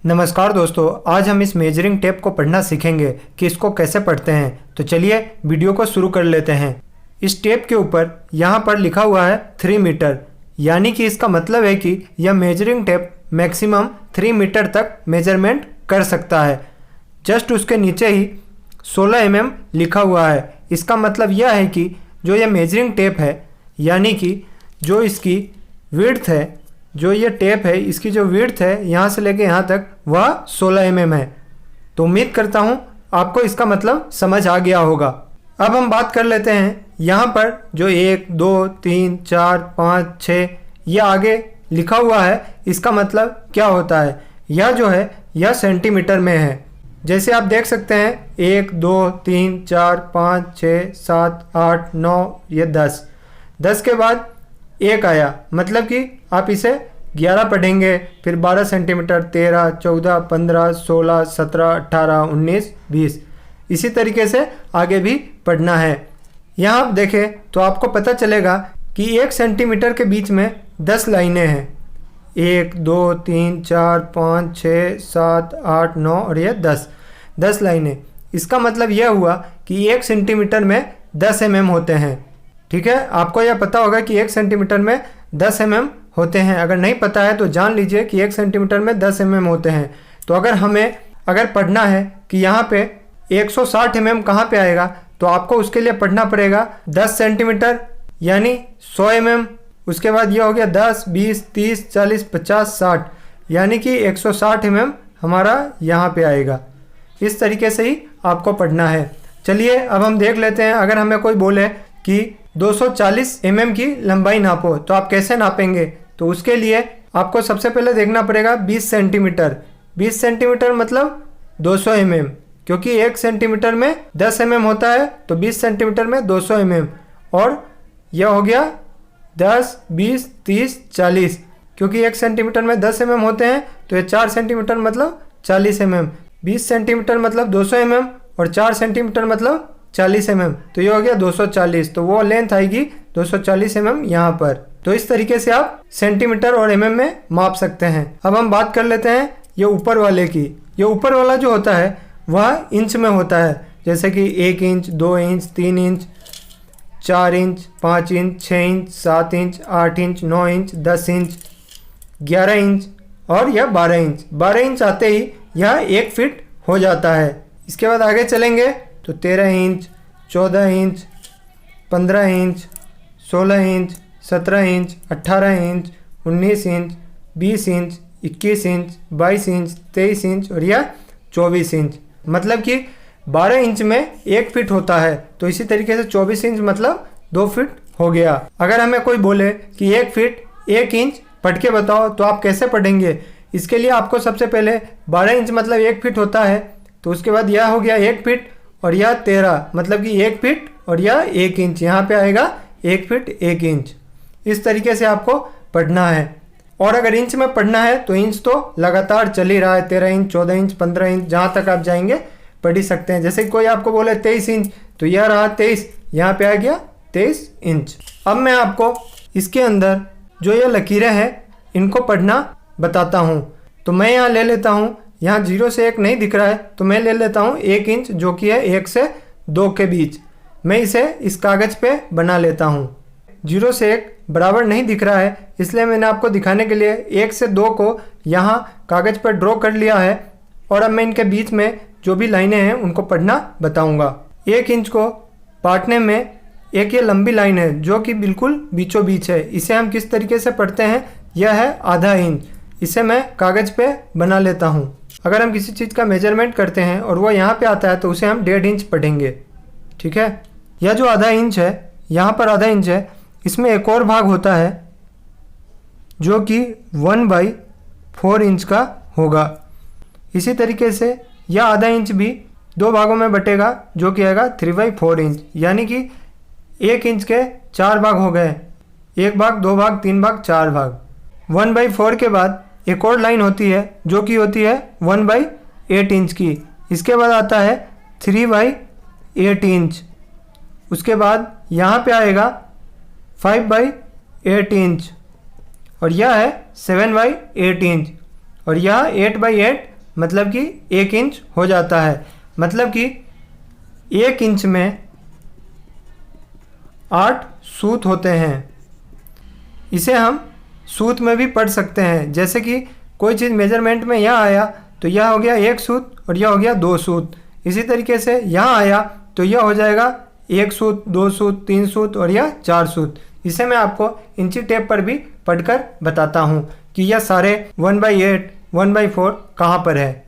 नमस्कार दोस्तों, आज हम इस मेजरिंग टेप को पढ़ना सीखेंगे कि इसको कैसे पढ़ते हैं। तो चलिए वीडियो को शुरू कर लेते हैं। इस टेप के ऊपर यहाँ पर लिखा हुआ है 3 मीटर, यानी कि इसका मतलब है कि यह मेजरिंग टेप मैक्सिमम 3 मीटर तक मेजरमेंट कर सकता है। जस्ट उसके नीचे ही 16 mm लिखा हुआ है। इसका मतलब यह है कि जो यह मेजरिंग टेप है, यानी कि जो इसकी विड्थ है, जो ये टेप है, इसकी जो विड्थ है यहाँ से लेके यहाँ तक वह 16 mm है। तो उम्मीद करता हूँ आपको इसका मतलब समझ आ गया होगा। अब हम बात कर लेते हैं यहाँ पर जो 1, 2, 3, 4, 5, 6 ये आगे लिखा हुआ है, इसका मतलब क्या होता है। यह जो है यह सेंटीमीटर में है। जैसे आप देख सकते हैं 1, 2, 3, 4, 5, 6, 7, 8, 9 ये 10 के बाद 1 आया, मतलब कि आप इसे 11 पढ़ेंगे, फिर 12 सेंटीमीटर, 13, 14, 15, 16, 17, 18, 19, 20 इसी तरीके से आगे भी पढ़ना है। यहाँ आप देखें तो आपको पता चलेगा कि 1 सेंटीमीटर के बीच में 10 लाइनें हैं। 1, 2, 3, 4, 5, 6, 7, 8, 9 और ये 10 लाइनें। इसका मतलब यह हुआ कि 1 सेंटीमीटर में 10 mm होते हैं। ठीक है, आपको यह पता होगा कि 1 सेंटीमीटर में 10 mm होते हैं। अगर नहीं पता है तो जान लीजिए कि 1 सेंटीमीटर में 10 mm होते हैं। तो अगर पढ़ना है कि यहाँ पे 160 mm कहाँ पे आएगा, तो आपको उसके लिए पढ़ना पड़ेगा 10 सेंटीमीटर यानी 100 mm। उसके बाद ये हो गया 10, 20, 30, 40, 50, 60 यानी कि 160 mm हमारा यहाँ पे आएगा। इस तरीके से ही आपको पढ़ना है। चलिए अब हम देख लेते हैं, अगर हमें कोई बोले कि 240 mm की लंबाई नापो तो आप कैसे नापेंगे। तो उसके लिए आपको सबसे पहले देखना पड़ेगा 20 सेंटीमीटर। 20 सेंटीमीटर मतलब 200 mm, क्योंकि 1 सेंटीमीटर में 10 mm होता है, तो 20 सेंटीमीटर में 200 mm। और यह हो गया 10, 20, 30, 40, क्योंकि 1 सेंटीमीटर में 10 mm होते हैं, तो ये 4 सेंटीमीटर मतलब 40 mm। 20 सेंटीमीटर मतलब 200 mm और 4 सेंटीमीटर मतलब 40 mm, तो ये हो गया 240। तो वो लेंथ आएगी 240 mm यहाँ पर। तो इस तरीके से आप सेंटीमीटर और mm में माप सकते हैं। अब हम बात कर लेते हैं ये ऊपर वाले की। ये ऊपर वाला जो होता है वह इंच में होता है, जैसे कि 1 inch, 2 inch, 3 inch, 4 inch, 5 inch, 6 inch, 7 inch, 8 inch, 9 inch, 10 inch, 11 inch और यह 12 इंच। 12 इंच आते ही यह 1 फीट हो जाता है। इसके बाद आगे चलेंगे तो 13 inch, 14 inch, 15 inch, 16 inch, 17 inch, 18 inch, 19 inch, 20 inch, 21 inch, 22 inch, 23 inch और यह 24 इंच। मतलब कि 12 इंच में 1 फीट होता है, तो इसी तरीके से 24 इंच मतलब 2 फीट हो गया। अगर हमें कोई बोले कि 1 फीट 1 इंच पढ़ के बताओ तो आप कैसे पढ़ेंगे। इसके लिए आपको सबसे पहले 12 इंच मतलब 1 फीट होता है, तो उसके बाद यह हो गया 1 फीट और यह 13 मतलब कि 1 फीट और यह 1 इंच, यहाँ पे आएगा 1 फीट 1 इंच। इस तरीके से आपको पढ़ना है। और अगर इंच में पढ़ना है तो इंच तो लगातार चल ही रहा है, 13 इंच, 14 इंच, 15 इंच, जहाँ तक आप जाएंगे पढ़ ही सकते हैं। जैसे कोई आपको बोले 23 इंच, तो यह रहा 23, यहाँ पे आ गया 23 इंच। अब मैं आपको इसके अंदर जो ये लकीरें हैं इनको पढ़ना बताता हूँ। तो मैं यहाँ ले लेता हूँ, यहाँ 0 से 1 नहीं दिख रहा है, तो मैं ले लेता हूँ 1 इंच, जो कि है 1 से 2 के बीच। मैं इसे इस कागज़ पे बना लेता हूँ। 0 से 1 बराबर नहीं दिख रहा है, इसलिए मैंने आपको दिखाने के लिए 1 से 2 को यहाँ कागज़ पर ड्रॉ कर लिया है। और अब मैं इनके बीच में जो भी लाइनें हैं उनको पढ़ना बताऊँगा। 1 इंच को बांटने में एक ये लंबी लाइन है जो कि बिल्कुल बीचों बीच है। इसे हम किस तरीके से पढ़ते हैं, यह है आधा इंच। इसे मैं कागज़ पे बना लेता हूँ। अगर हम किसी चीज़ का मेजरमेंट करते हैं और वो यहाँ पे आता है तो उसे हम 1.5 इंच पढ़ेंगे। ठीक है, यह जो आधा इंच है, यहाँ पर आधा इंच है, इसमें एक और भाग होता है जो कि 1/4 इंच का होगा। इसी तरीके से यह आधा इंच भी 2 भागों में बटेगा, जो कि आएगा 3/4 इंच, यानी कि 1 इंच के 4 भाग हो गए। 1 भाग, 2 भाग, 3 भाग, 4 भाग। 1/4 के बाद एक और लाइन होती है जो कि होती है 1/8 इंच की। इसके बाद आता है 3/8 इंच। उसके बाद यहाँ पे आएगा 5/8 इंच और यह है 7/8 इंच और यह 8/8 मतलब कि 1 इंच हो जाता है। मतलब कि 1 इंच में 8 सूत होते हैं। इसे हम सूत में भी पढ़ सकते हैं। जैसे कि कोई चीज़ मेजरमेंट में यहाँ आया तो यह हो गया 1 सूत और यह हो गया 2 सूत। इसी तरीके से यहाँ आया तो यह हो जाएगा 1 सूत, 2 सूत, 3 सूत और यह 4 सूत। इसे मैं आपको इंची टेप पर भी पढ़कर बताता हूँ कि यह सारे 1/8, 1/4 कहाँ पर है।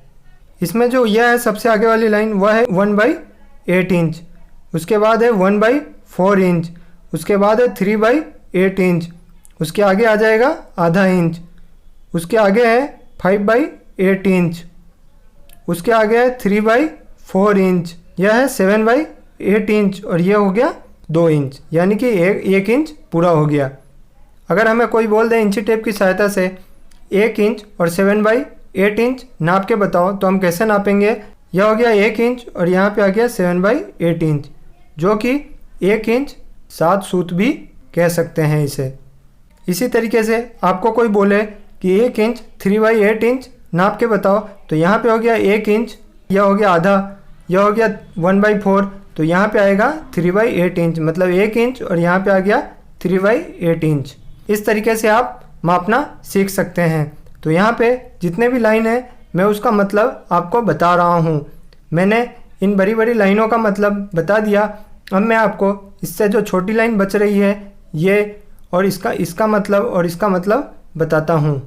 इसमें जो यह है सबसे आगे वाली लाइन वह है 1/8 इंच, उसके बाद है 1/4 इंच, उसके बाद है 3/8 इंच, उसके आगे आ जाएगा आधा इंच, उसके आगे है 5/8 इंच, उसके आगे है 3/4 इंच, यह है 7/8 इंच और यह हो गया 2 इंच, यानी कि 1 इंच पूरा हो गया। अगर हमें कोई बोल दे इंची टेप की सहायता से 1 इंच और 7/8 इंच नाप के बताओ तो हम कैसे नापेंगे। यह हो गया 1 इंच और यहाँ पे आ गया 7/8 इंच, जो कि 1 इंच 7 सूत भी कह सकते हैं इसे। इसी तरीके से आपको कोई बोले कि 1 इंच 3/8 इंच नाप के बताओ तो यहाँ पे हो गया 1 इंच, यह हो गया आधा, यह हो गया 1/4, तो यहाँ पे आएगा 3/8 इंच, मतलब 1 इंच और यहाँ पे आ गया 3/8 इंच। इस तरीके से आप मापना सीख सकते हैं। तो यहाँ पे जितने भी लाइन है मैं उसका मतलब आपको बता रहा हूँ। मैंने इन बड़ी बड़ी लाइनों का मतलब बता दिया। अब मैं आपको इससे जो छोटी लाइन बच रही है ये और इसका मतलब और इसका मतलब बताता हूँ।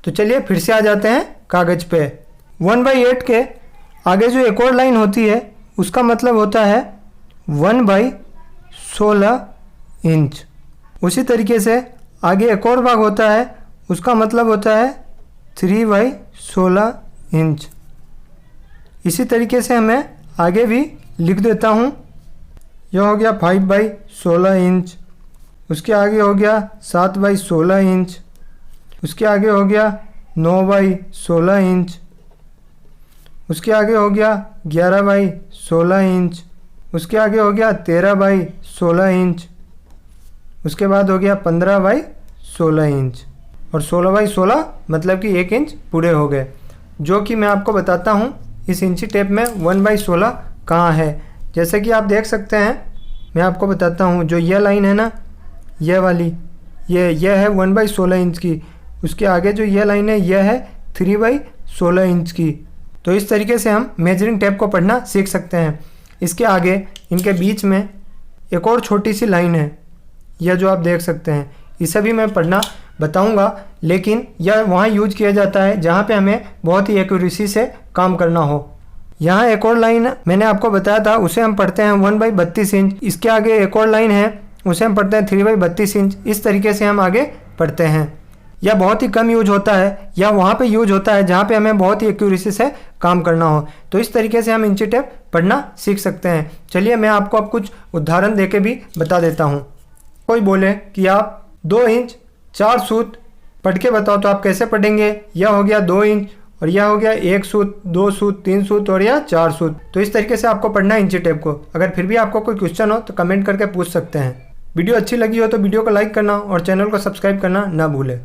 तो चलिए फिर से आ जाते हैं कागज़ पे। 1/8 के आगे जो एक और लाइन होती है उसका मतलब होता है 1/16 इंच। उसी तरीके से आगे एक और भाग होता है उसका मतलब होता है 3/16 इंच। इसी तरीके से मैं आगे भी लिख देता हूँ। यह हो गया 5/16 इंच, उसके आगे हो गया 7/16 इंच, उसके आगे हो गया 9/16 इंच, उसके आगे हो गया 11/16 इंच, उसके आगे हो गया 13/16 इंच, उसके बाद हो गया 15/16 इंच और 16/16 मतलब कि 1 इंच पूरे हो गए। जो कि मैं आपको बताता हूँ इस इंची टेप में 1/16 कहाँ है। जैसे कि आप देख सकते हैं, मैं आपको बताता हूँ। जो यह लाइन है ना, यह वाली, यह है 1/16 इंच की। उसके आगे जो यह लाइन है यह है 3/16 इंच की। तो इस तरीके से हम मेजरिंग टेप को पढ़ना सीख सकते हैं। इसके आगे इनके बीच में एक और छोटी सी लाइन है, यह जो आप देख सकते हैं, इसे भी मैं पढ़ना बताऊंगा, लेकिन यह वहाँ यूज किया जाता है जहाँ पे हमें बहुत ही एक्यूरेसी से काम करना हो। यहाँ एक और लाइन मैंने आपको बताया था, उसे हम पढ़ते हैं 1/32 इंच। इसके आगे एक और लाइन है, उसे हम पढ़ते हैं 3/32 इंच। इस तरीके से हम आगे पढ़ते हैं। यह बहुत ही कम यूज होता है, या वहाँ पे यूज होता है जहाँ पे हमें बहुत ही एक्यूरेसी से काम करना हो। तो इस तरीके से हम इंची टेप पढ़ना सीख सकते हैं। चलिए मैं आपको अब कुछ उदाहरण देके भी बता देता हूँ। कोई बोले कि आप 2 इंच 4 सूत पढ़ के बताओ तो आप कैसे पढ़ेंगे। यह हो गया 2 इंच और यह हो गया 1 सूत, 2 सूत, 3 सूत और यह 4 सूत। तो इस तरीके से आपको पढ़ना है इंची टेप को। अगर फिर भी आपको कोई क्वेश्चन हो तो कमेंट करके पूछ सकते हैं। वीडियो अच्छी लगी हो तो वीडियो को लाइक करना और चैनल को सब्सक्राइब करना ना भूलें।